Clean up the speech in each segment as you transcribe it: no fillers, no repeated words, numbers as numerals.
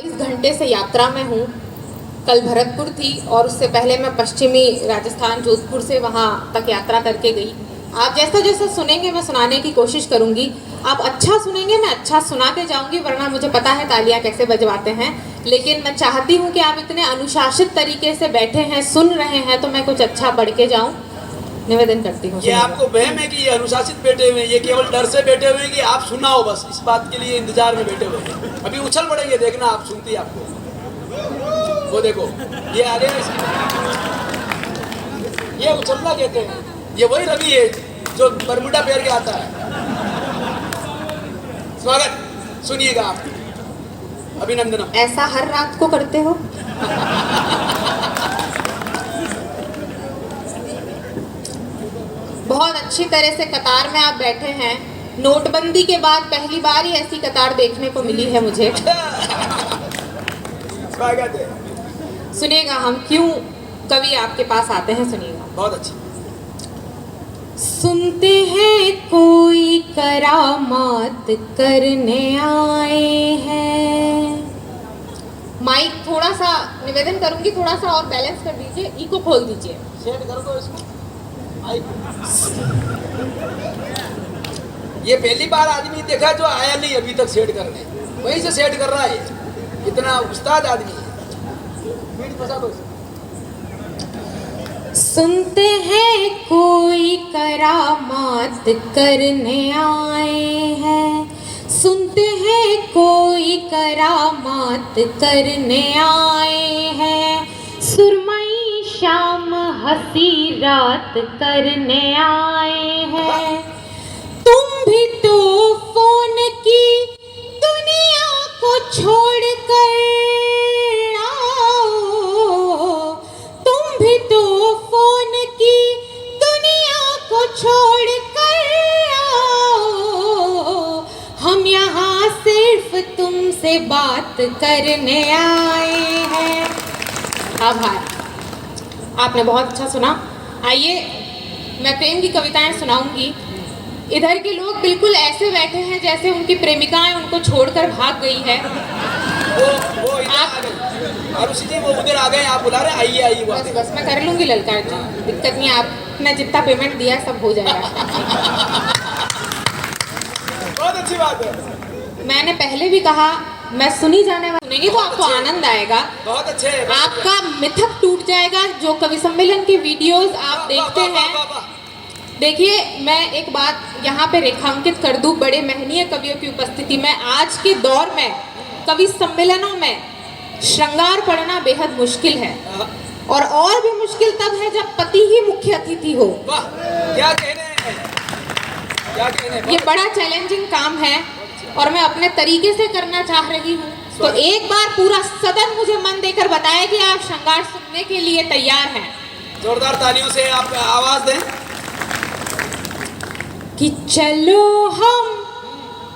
इस घंटे से यात्रा में हूँ। कल भरतपुर थी और उससे पहले मैं पश्चिमी राजस्थान जोधपुर से वहाँ तक यात्रा करके गई। आप जैसा जैसा सुनेंगे मैं सुनाने की कोशिश करूँगी। आप अच्छा सुनेंगे, मैं अच्छा सुना के जाऊँगी, वरना मुझे पता है तालियाँ कैसे बजवाते हैं। लेकिन मैं चाहती हूँ कि आप इतने अनुशासित तरीके से बैठे हैं, सुन रहे हैं, तो मैं कुछ अच्छा पढ़ के जाऊँ। निवेदन करती हूँ। ये आपको वहम है कि ये अनुशासित बैठे हुए हैं, ये केवल डर से बैठे हुए हैं कि आप सुनाओ, बस इस बात के लिए इंतजार में बैठे हुए हैं। अभी उछल पड़ेंगे, देखना आप, सुनती आपको वो देखो ये आ गया इसकी, ये उछलना कहते हैं। ये वही रवि है जो बरमुडा पहन के आता है। स्वागत, सुनिएगा आप, अभिनंदन। ऐसा हर रात को करते हो? बहुत अच्छी तरह से कतार में आप बैठे हैं। नोटबंदी के बाद पहली बार ही ऐसी कतार देखने को मिली है मुझे। स्वागत है। सुनिएगा, हम क्यों कवि आपके पास आते हैं, सुनिएगा। बहुत अच्छी। सुनते हैं कोई करामात करने आए हैं। माइक थोड़ा सा निवेदन करूंगी, थोड़ा सा और बैलेंस कर दीजिए, इको खोल दीजिए। सेट कर दो इसको। ये पहली बार आदमी देखा जो आया नहीं अभी तक सेट करने, वहीं से सेट कर रहा है। इतना उस्ताद आदमी है। सुनते हैं कोई करामात करने आए हैं, सुनते हैं कोई करामात करने आए हैं, सुरमई शाम हंसी रात करने आए हैं। तुम भी तो फोन की दुनिया को छोड़कर आओ, तुम भी तो फोन की दुनिया को छोड़कर आओ, हम यहाँ सिर्फ तुमसे बात करने आए हैं। आभार, आपने बहुत अच्छा सुना। आइए मैं प्रेम की कविताएं सुनाऊंगी। इधर के लोग बिल्कुल ऐसे बैठे हैं जैसे उनकी प्रेमिकाएं उनको छोड़कर भाग गई है। वो आप अरुषि जी वो उधर आ गए, आप बुला रहे, आइए आइए। बस बस मैं कर लूंगी ललकार जी, दिक्कत नहीं। आपने जितना पेमेंट दिया सब हो जाएगा। बहुत अच्छी बात है। मैंने पहले भी कहा, मैं सुनी जाने वाली सुनेंगी तो आपको आनंद आएगा। बहुत अच्छे है। आपका मिथक टूट जाएगा। जो कवि सम्मेलन के वीडियोस आप देखते हैं, देखिए मैं एक बात यहाँ पे रेखांकित कर दूं, बड़े महनीय कवियों की उपस्थिति में आज के दौर में कवि सम्मेलनों में श्रृंगार पढ़ना बेहद मुश्किल है, और भी मुश्किल तब है जब पति ही मुख्य अतिथि हो। वाह, क्या कहने हैं, क्या कहने हैं। ये बड़ा चैलेंजिंग काम है और मैं अपने तरीके से करना चाह रही हूँ। तो एक बार पूरा सदन मुझे मन देकर बताए कि आप श्रृंगार सुनने के लिए तैयार हैं। जोरदार तालियों से आप आवाज दें कि चलो हम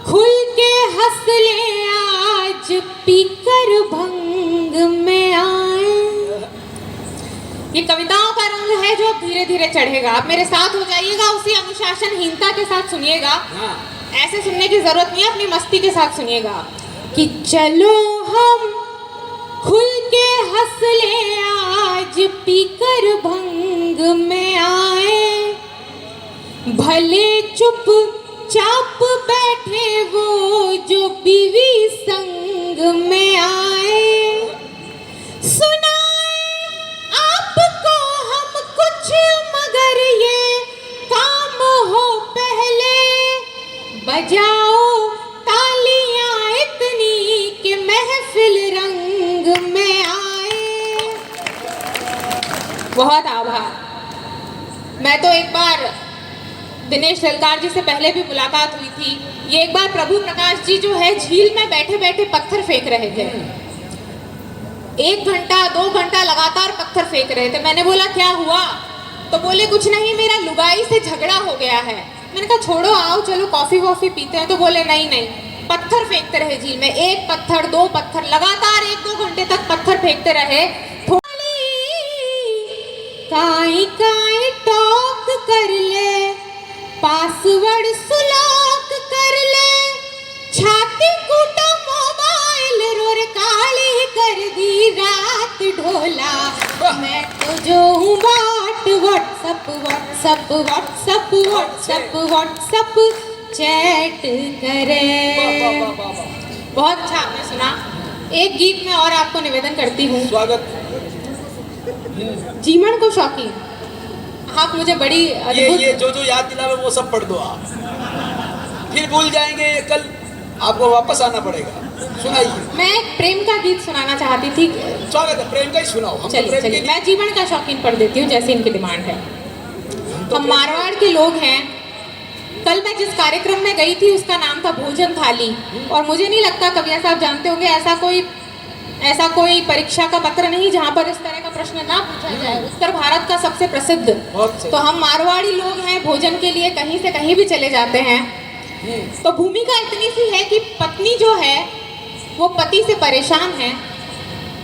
खुल के हंस ले, आज पीकर भंग में आए। ये कविताओं का रंग है जो धीरे धीरे चढ़ेगा। आप मेरे साथ हो जाइएगा, उसी अनुशासनहीनता के साथ सुनिएगा। ऐसे सुनने की जरूरत नहीं है, अपनी मस्ती के साथ सुनिएगा। कि चलो हम खुल के हंस ले, आज पीकर भंग में आए, भले चुप चाप बैठे वो जो बीवी संग में आए, सुनाए आपको हम कुछ मगर ये काम हो पहले, बजाओ तालियां इतनी कि महफिल रंग में आए। बहुत आभार। मैं तो एक बार दिनेश ललकार जी से पहले भी मुलाकात हुई थी। ये एक बार प्रभु प्रकाश जी जो है झील में बैठे बैठे पत्थर फेंक रहे थे। 1 घंटा 2 घंटा लगातार पत्थर फेंक रहे थे। मैंने बोला क्या हुआ? तो बोले कुछ नहीं, मेरा लुगाई से झगड़ा हो गया है। मैंने कहा छोड़ो, आओ चलो कॉफी वॉफी पीते हैं। तो बोले नहीं नहीं, पत्थर फेंकते रहे झील में। 1 पत्थर 2 पत्थर लगातार 1-2 घंटे तक पत्थर फेंकते रहे। काई काई टॉक कर ले, पासवर्ड सुलॉक कर ले, छाती कूटा मोबाइल रोर काल ढोला, मैं तो जो हूँ बाट WhatsApp WhatsApp WhatsApp WhatsApp WhatsApp chat करे। बहुत अच्छा आपने सुना। एक गीत में और आपको निवेदन करती हूँ। स्वागत। जीवन को शौकीन, आप मुझे बड़ी ये जो याद दिलावे वो सब पढ़ दो आप, फिर भूल जाएंगे कल, आपको वापस आना पड़ेगा। सुनाइए। मैं एक प्रेम का गीत सुनाना चाहती थी। स्वागत है, प्रेम का ही सुनाओ। हम चलिए चलिए, मैं जीवन का शौकीन पढ़ देती हूँ जैसे इनकी डिमांड है। हम मारवाड़ के लोग हैं। कल मैं जिस कार्यक्रम में गई थी उसका नाम था भोजन थाली, और मुझे नहीं लगता, कविया साहब जानते होंगे, ऐसा कोई परीक्षा का पत्र नहीं जहाँ पर इस तरह का प्रश्न ना पूछा जाए। उत्तर भारत का सबसे प्रसिद्ध। तो हम मारवाड़ी लोग हैं, भोजन के लिए कहीं से कहीं भी चले जाते हैं। तो भूमिका इतनी सी है कि पत्नी जो है वो पति से परेशान है।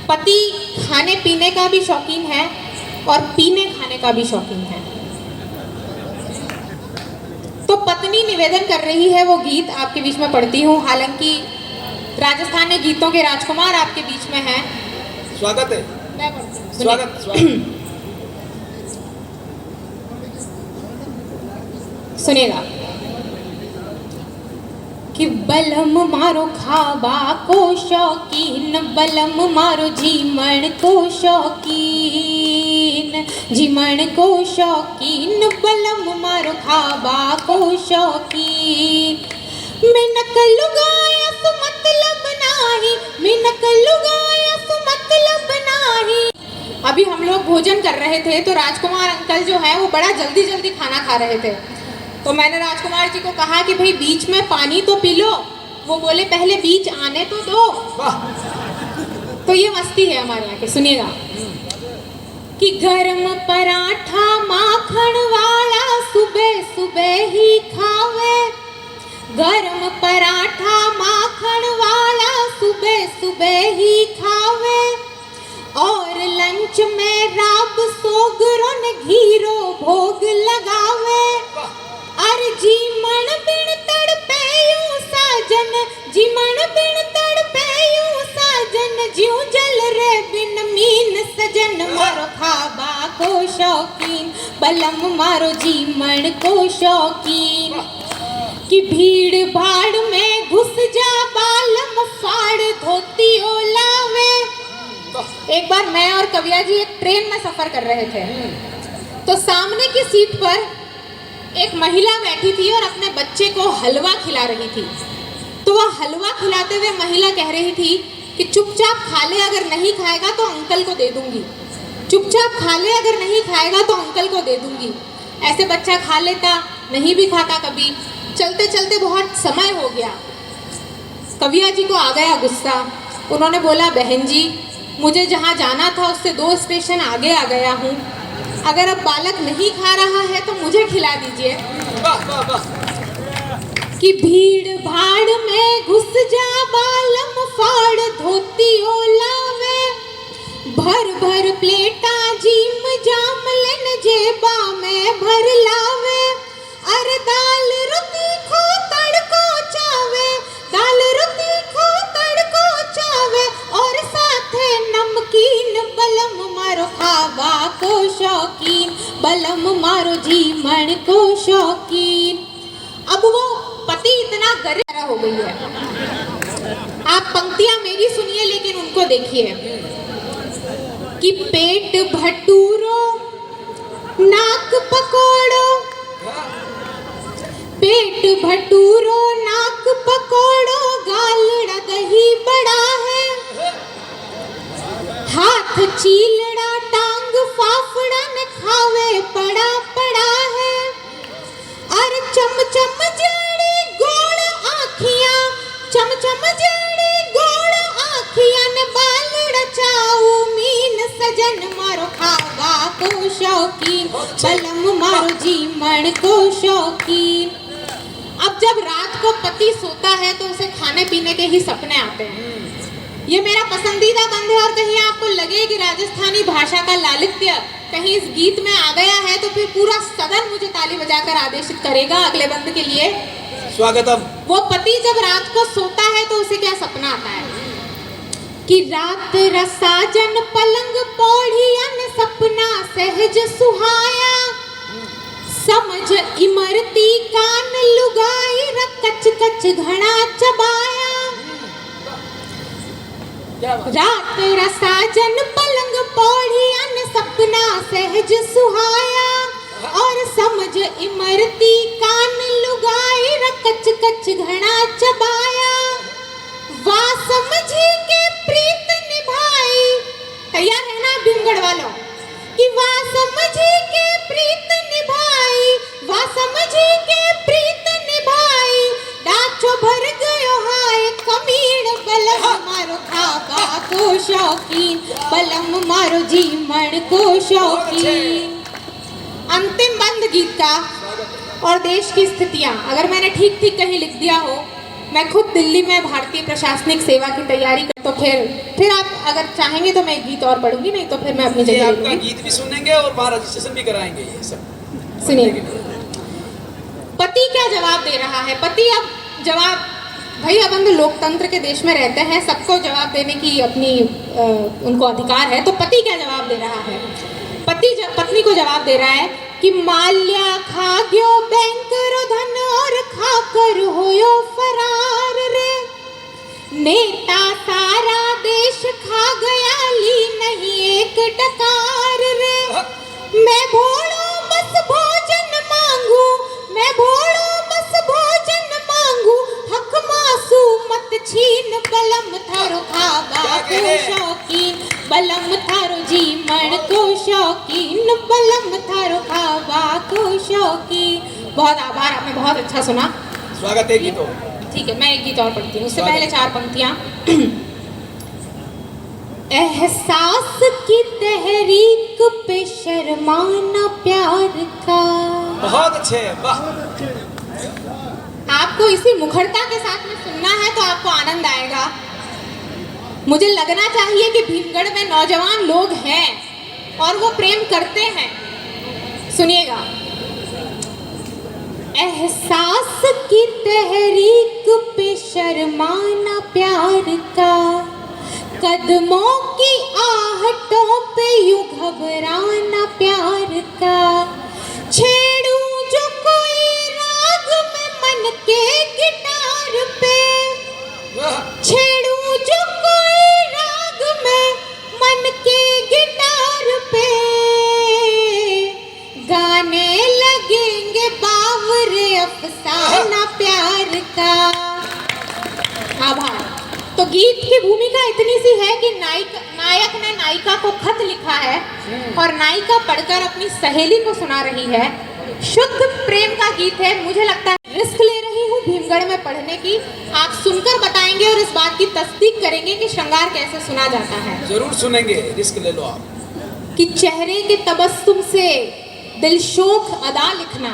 पति खाने पीने का भी शौकीन है और पीने खाने का भी शौकीन है। तो पत्नी निवेदन कर रही है, वो गीत आपके बीच में पढ़ती हूँ। हालांकि राजस्थानी गीतों के राजकुमार आपके बीच में हैं। स्वागत है। मैं पढ़ती हूँ। स्वागत स्वागत। सुनिएगा कि बलम मारो खाबा को शौकीन, बलम मारो जीमण को शौकीन, जीमण को शौकीन, बलम मारो खाबा को शौकीन। मिनक लुगाया सु मतलब नाही, मिनक लुगाया सु मतलब नाही। अभी हम लोग भोजन कर रहे थे तो राजकुमार अंकल जो है वो बड़ा जल्दी जल्दी खाना खा रहे थे। तो मैंने राजकुमार जी को कहा कि भाई बीच में पानी तो पी लो। वो बोले पहले बीच आने तो दो। तो ये मस्ती है हमारे यहाँ की। सुनिएगा कि गरम पराठा माखन वाला सुबह सुबह ही खावे, गरम पराठा माखन वाला सुबह सुबह ही खावे, और लंच में राब सोगरों घीरो भोग लगावे। अरे जीमण बिन तड़पेयूं साजन, जीमण बिन तड़पेयूं साजन, ज्यों जल रे बिन मीन सजन। मारो खाबा को शौकीन, बलम मारो जीमण को शौकीन। कि भीड़ भाड़ में घुस जा बालम फाड़ धोती ओलावे। एक बार मैं और कविया जी एक ट्रेन में सफर कर रहे थे, तो सामने की सीट पर एक महिला बैठी थी और अपने बच्चे को हलवा खिला रही थी। तो वह हलवा खिलाते हुए महिला कह रही थी कि चुपचाप खा ले, अगर नहीं खाएगा तो अंकल को दे दूंगी, चुपचाप खा ले, अगर नहीं खाएगा तो अंकल को दे दूंगी। ऐसे बच्चा खा लेता, नहीं भी खाता कभी। चलते चलते बहुत समय हो गया, कविया जी को आ गया गुस्सा। उन्होंने बोला बहन जी, मुझे जहाँ जाना था उससे 2 स्टेशन आगे आ गया हूँ, अगर अब बालक नहीं खा रहा है तो मुझे खिला दीजिए। कि भीड़ भाड़ में घुस जा बालम फाड़ धोती ओलावे, भर भर प्लेटा जीम जाम लेन जेबा में भर लावे। अरे दाल रोटी खो तड़को चावे, दाल रोटी खो तड़को चावे, और साथे नमकीन। बलम मारो खाबा को शौकीन, बलम मारो जीमण को शौकीन। अब वो पति इतना गरीब हो गई है। आप पंक्तियां मेरी सुनिए लेकिन उनको देखिए कि पेट भटूरो नाक पकोड़ो, पेट भटूरो नाक पकोड़ो, गालड़ा दही बड़ा है, हाथ चीलड़ा टांग फाफड़ा न खावे पड़ा पड़ा है। अरे चम चम जेड़ी गोड़ आँखियाँ, चम चम जेड़ी गोड़ आँखियाँ ने बालड़ा चाऊ मीन सजन। मारो खाबा को शौकीन, बलम मारो जीमण को शौकीन। अब जब रात को पति सोता है तो उसे खाने पीने के ही सपने आते हैं। ये मेरा पसंदीदा बंद है, और कहीं आपको लगे कि राजस्थानी भाषा का लालित्य कहीं इस गीत में आ गया है तो फिर पूरा सदन मुझे ताली बजाकर आदेशित करेगा अगले बंद के लिए। स्वागतम। वो पति जब रात को सोता है तो उसे क्या सपना आता है? कि रात रसाजन पलंग पौड़ियन सपना सहज सुहाया, समझ इमरती कान लुगाई कच कच घड़ा चबाया। क्या बात? रात रसाजन पलंग पौड़ियन सपना सहज सुहाया, और समझ इमरती कान लुगाई कच कच घड़ा चबाया। वाह समझी के प्रीत निभाई, तैयार है ना भीमगढ़ वालों, कि वाह समझी के प्रीत निभाई, वाह समझी के प्रीत निभाई, डाचो भर गयो हाय कमीण, बलम मारो खाबा को शौकीन, बलम मारो जीमण को शौकीन। अंतिम बंद गीत का और देश की स्थितियां अगर मैंने ठीक ठीक कहीं लिख दिया हो, मैं खुद दिल्ली में भारतीय प्रशासनिक सेवा की तैयारी कर, तो फिर आप अगर चाहेंगे तो मैं एक गीत और पढ़ूंगी, नहीं तो फिर मैं अपनी ये जगह आपका लूंगी। गीत भी सुनेंगे और वहाँ रजिस्ट्रेशन भी कराएंगे ये सब। सुनिए, पति क्या जवाब दे रहा है। पति अब जवाब, भाई अब हम लोकतंत्र के देश में रहते हैं, सबको जवाब देने की अपनी उनको अधिकार है, तो पति क्या जवाब दे रहा है। पति पत्नी को जवाब दे रहा है कि माल्या खा गयो बैंक रो धन और खाकर होयो फरार रे, नेता सारा देश खा गया ली नहीं एक डकार रे, मैं भोळो बस भोजन मांगू, मैं भोळो बस भोजन मांगू, हक मासू मत छीन, बलम थारो खाबा को शौकीन, बलम थारो जीमण को शौकीन, बलम थारो खाबा को शौकीन। बहुत आभार, आपने बहुत अच्छा सुना। स्वागत है गीतों। ठीक है, मैं एक गीत और पढ़ती हूँ, उससे पहले 4 पंक्तियां। एहसास की तहरीक पे शर्माना प्यार का। बहुत अच्छे, वाह। आपको इसी मुखरता के साथ में सुनना है तो आपको आनंद आएगा। मुझे लगना चाहिए कि भीमगढ़ में नौजवान लोग हैं और वो प्रेम करते हैं। सुनिएगा, एहसास की तहरीक पे शर्माना प्यार का, कदमों की आहटों पे यूं घबराना प्यार का, छेड़ू जो कोई राग में मन के गिटार पे, छेड़ू जो कोई राग में मन के गिटार पे, गाने लगेंगे बावरे अफसाना प्यार का। आभार। तो गीत की भूमिका इतनी सी है कि नायक ने नायिका को खत लिखा है और नायिका पढ़कर अपनी सहेली को सुना रही है। शुद्ध प्रेम का गीत है। मुझे लगता है रिस्क ले रही हूँ भीमगढ़ में पढ़ने की। आप सुनकर बताएंगे और इस बात की तस्दीक करेंगे कि श्रृंगार कैसे सुना जाता है। जरूर सुनेंगे, रिस्क ले लो आप। कि चेहरे के तबस्सुम से दिलशोख अदा लिखना।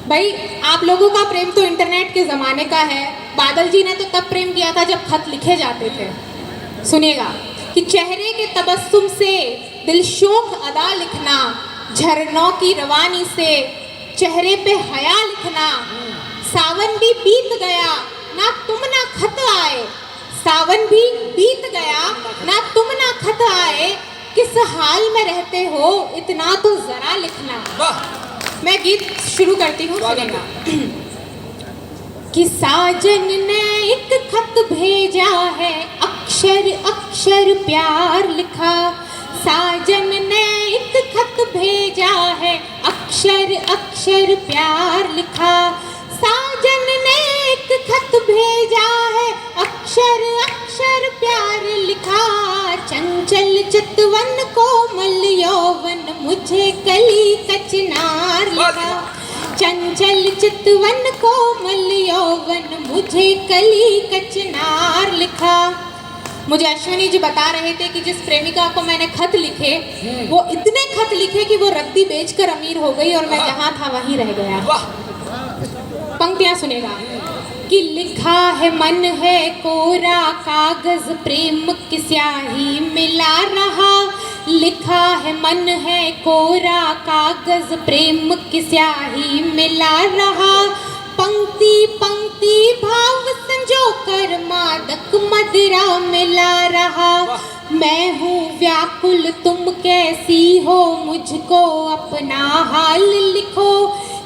भाई आप लोगों का प्रेम तो इंटरनेट के ज़माने का है। बादल जी ने तो तब प्रेम किया था जब खत लिखे जाते थे। सुनिएगा कि चेहरे के तबस्सुम से दिलशोख अदा लिखना, झरनों की रवानी से चेहरे पे हया लिखना, सावन भी बीत गया ना तुम ना खत आए, सावन भी बीत गया ना तुम ना खत आए, किस हाल में रहते हो इतना तो जरा लिखना। मैं गीत शुरू करती हूँ, सुनेगा। कि साजन ने एक खत भेजा है, अक्षर अक्षर प्यार लिखा, साजन ने एक खत भेजा है, अक्षर अक्षर प्यार लिखा, साजन ने एक खत भेजा है, अक्षर अक्षर प्यार लिखा, चंचल चितवन कोमल यौवन मुझे कली कचनार लिखा, चंचल चितवन कोमल यौवन मुझे कली कचनार लिखा। मुझे अश्विनी जी बता रहे थे कि जिस प्रेमिका को मैंने खत लिखे वो इतने खत लिखे कि वो रद्दी बेचकर अमीर हो गई और मैं जहाँ था वहीं रह गया। पंक्तियां सुनेगा। कि लिखा है मन है कोरा कागज प्रेम की स्याही मिला रहा, लिखा है मन है कोरा कागज प्रेम की स्याही मिला रहा, पंक्ति पंक्ति भाव संजो कर मादक मदिरा मिला रहा। मैं हूँ व्याकुल तुम कैसी हो, मुझको अपना हाल लिखो।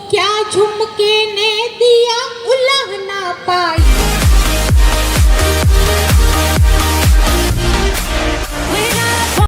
क्या झुमके ने दिया उलह ना पाई।